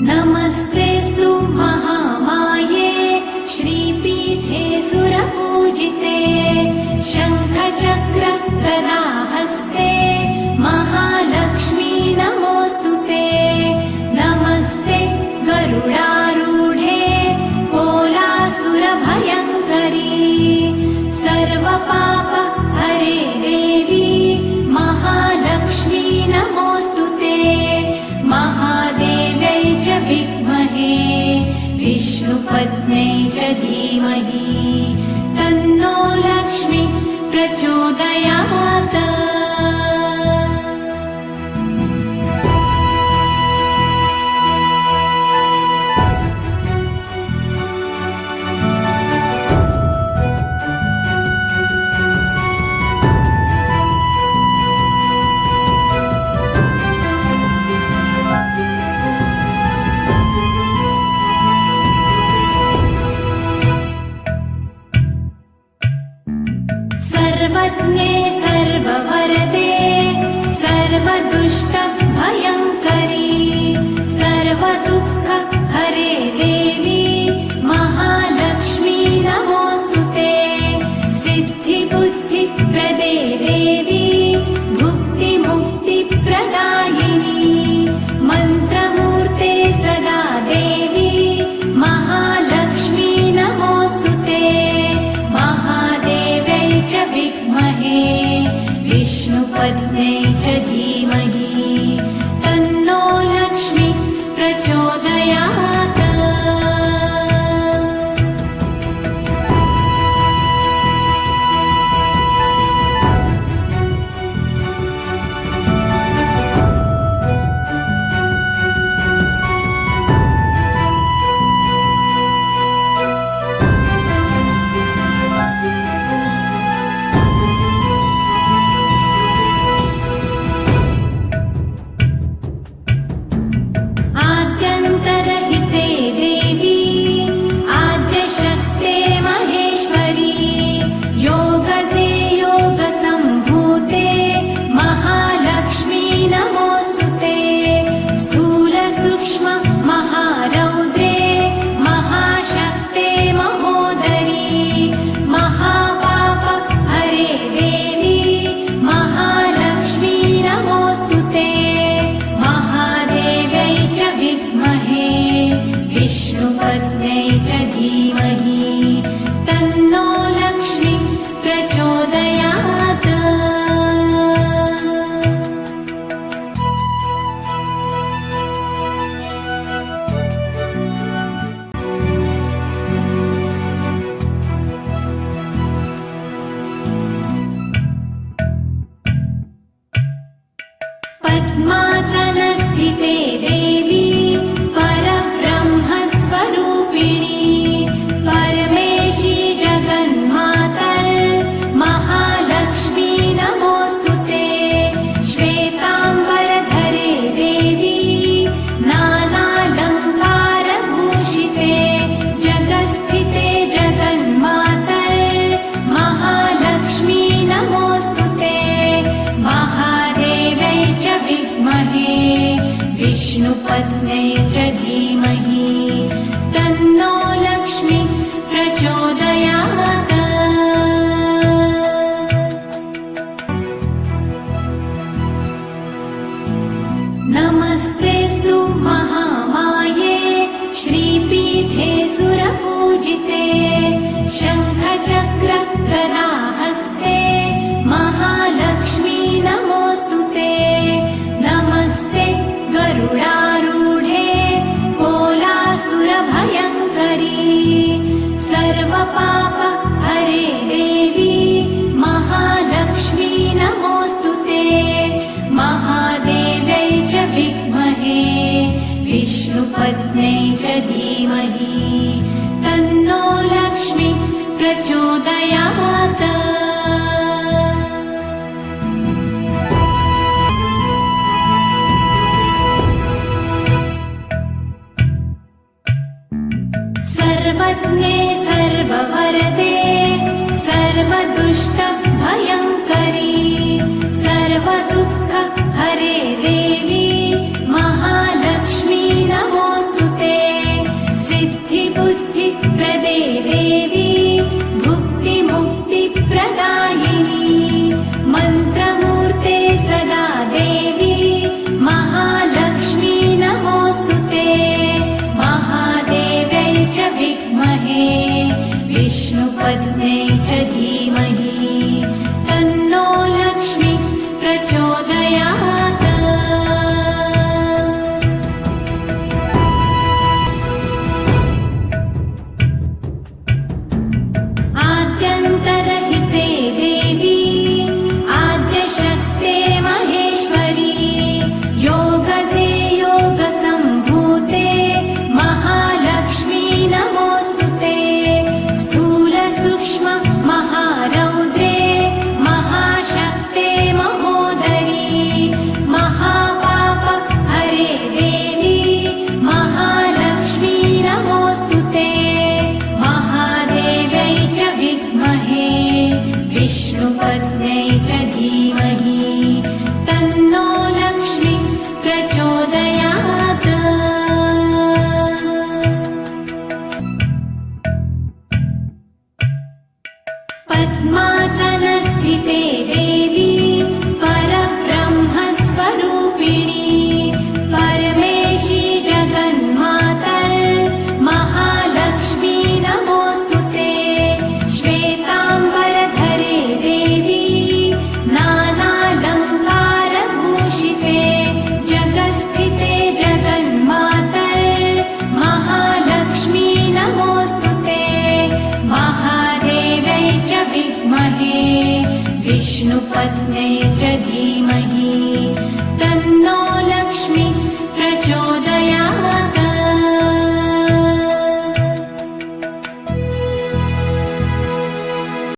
नमस्तेऽस्तु महामाये श्रीपीठे सुरपूजिते शङ्खचक्र गदाहस्ते महालक्ष्मी नमोऽस्तुते। नमस्ते गरुडारूढे कोलासुरभयङ्करी सर्वपाप हरे देवी महालक्ष्मी नमोऽस्तुते। महादेव्यै च विद्महे विष्णुपत्न्यै च धीमहि तन्नो लक्ष्मी प्रचोदयात्। सर्वज्ञे सर्ववरदे सर्वदुष्टभयङ्करी सर्वदुःख हरे देवी महालक्ष्मी नमोऽस्तुते। सिद्धिबुद्धिप्रदे देवी भुक्तिमुक्तिप्रदायिनी मन्त्रमूर्ते सदा देवी महालक्ष्मी नमोऽस्तुते। महादेव्यै च विद्महे विष्णुपत्न्यै च धीमहि तन्नो लक्ष्मी प्रचोदयात्। आद्यन्तरहिते देवी आद्यशक्ते महेश्वरी योगदे योगसम्भूते महालक्ष्मी नमोऽस्तुते। स्थूलसूक्ष्म महारौद्रे महाशक्ते महोदरी महापाप हरे देवी महालक्ष्मी नमोऽस्तुते। महादेव्यै च विद्महे विष्णुपत्न्यै च धीमहि तन्नो लक्ष्मी प्रचोदयात्। पद्मासनस्थिते देवी परब्रह्मस्वरूपिणी परमेशी जगन्मातर् महालक्ष्मी नमोऽस्तुते। श्वेताम्बरधरे देवी नानालङ्कारभूषिते जगत्स्थिते जगन्मातर् महालक्ष्मी नमोऽस्तुते। महादेव्यै च विद्महे विष्णुपत्न्यै च धीमहि तन्नो लक्ष्मी प्रचोदयात्। नमस्तेऽस्तु महामाये श्रीपीठे सुरपूजिते शङ्खचक्र गदाहस्ते महालक्ष्मी नमोऽस्तुते। नमस्ते गरुडारूढे कोलासुरभयङ्करी सर्वपाप हरे देवी महालक्ष्मी नमोऽस्तुते। महादेव्यै च विद्महे विष्णुपत्न्यै च धीमहि तन्नो लक्ष्मी प्रचोदयात्। सर्वज्ञे सर्ववरदे सर्वदुष्टभयङ्करी सर्वदुःख हरे देवी महालक्ष्मी नमोऽस्तु पत्न्यै च धीमहि